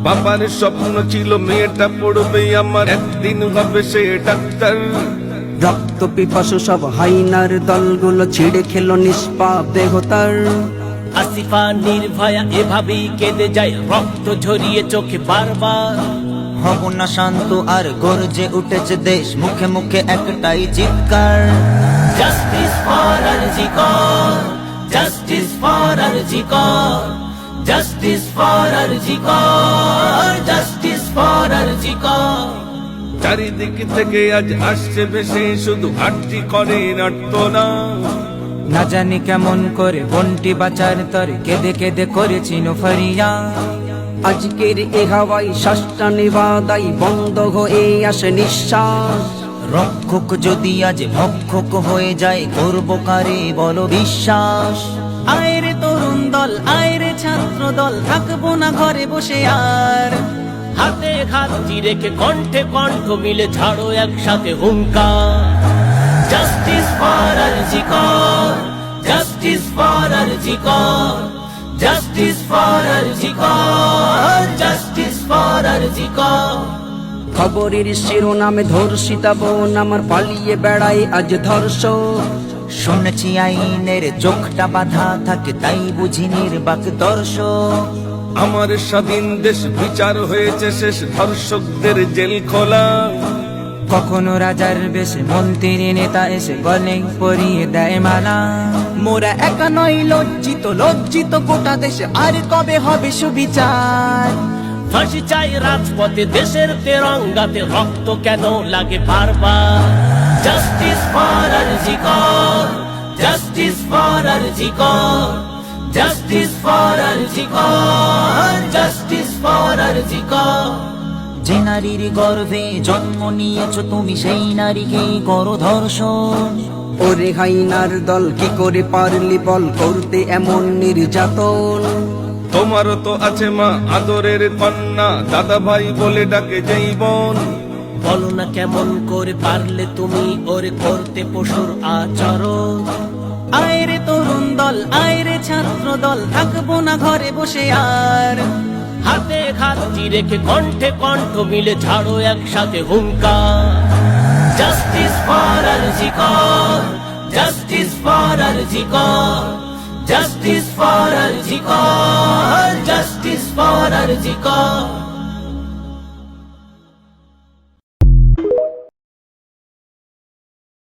বাবার স্বপ্ন ছিল মেয়েটা পড়বে আমার, একদিন হবে সে ডাক্তার। রক্ত পিপাসু সব হাইনার দলগুলো ছিঁড়ে খেলো নিষ্পাপ দেহতার। আসিফা নির্ভয়া এভাবেই কেঁদে যায়, রক্ত ঝরিয়ে চোখে বারবার। হব না শান্ত আর গর্জে উঠেছে দেশ, মুখে মুখে একটাই চিৎকার। জাস্টিস ফর আরজি কর, জাস্টিস ফর আরজি কর, জাস্টিস ফর আরজি কর, জাস্টিস ফর আরজি কর। চারিদিক থেকে আজ আসছে ভেসে শুধু আটটি করে নাট্যনা। না জানি কেমন করে বন্টি বাঁচার তরে কেঁদে কেঁদে করেছি ফরিয়া। আজকের এ হাওয়াই শ্বাসটা নেবাদাই বন্ধ হয়ে আসে নিঃশ্বাস। রক্ষক যদি আজ ভক্ষক হয়ে যায়, করব কারে বলো বিশ্বাস। আয়রে তরুণ দল, আয়রে ছাত্র দল, থাকবো না ঘরে বসে আর। হাতে হাতটি রেখে কণ্ঠে কণ্ঠ মিলে ছাড়ো একসাথে হুঙ্কার। জাস্টিস ফর আরজি কর, জাস্টিস ফর আরজি কর, জাস্টিস ফর আরজি কর, জাস্টিস ফর আরজি কর। খবরের শিরোনামে ধর্ষিতা বোন আমার পালিয়ে বেড়ায় আজ ধর্ষক। শুনেছি আইনের চোখটা বাঁধা থাকে, তাই বুঝি নির্বাক দর্শক। আমার স্বাধীন দেশ বিচার হয়েছে শেষ, ধর্ষকদের জেল খোলা। কখনো রাজার বেশে মন্ত্রী নেতা এসে গলে পরিয়ে দেয় মালা। মোরা একা নয় লজ্জিত, লজ্জিত গোটা দেশে, আর কবে হবে সুবিচার। ফাঁসি চাই রাজপথে, দেশের তেরঙ্গাতে রক্ত কেন লাগে বারবার। জাস্টিস ফর আরজি কর, জাস্টিস ফর আরজি কর, জাস্টিস ফর আরজি কর, জাস্টিস ফর আরজি কর। যে নারীর গর্ভে জন্ম নিয়েছ তুমি, সেই নারীকেই করো ধর্ষণ। ওরে হাইনার দল কি করে পারলি বল করতে এমন নির্যাতন। তোমারও তো আছে মা আদরের কন্যা, দাদা ভাই বলে ডাকে যেই বোন। বলো না কেমন করে পারলে তুমি ওরে করতে পশুর আচরণ। আয়রে তরুণ দল, আয়রে ছাত্র দল, থাকবো না ঘরে বসে আর। হাতে হাতটি রেখে কণ্ঠে কণ্ঠ মিলে ছাড়ো একসাথে হুঙ্কার। জাস্টিস ফর আরজি কর, জাস্টিস ফর আরজি কর, জাস্টিস ফর আরজি কর, জাস্টিস ফর আরজি কর।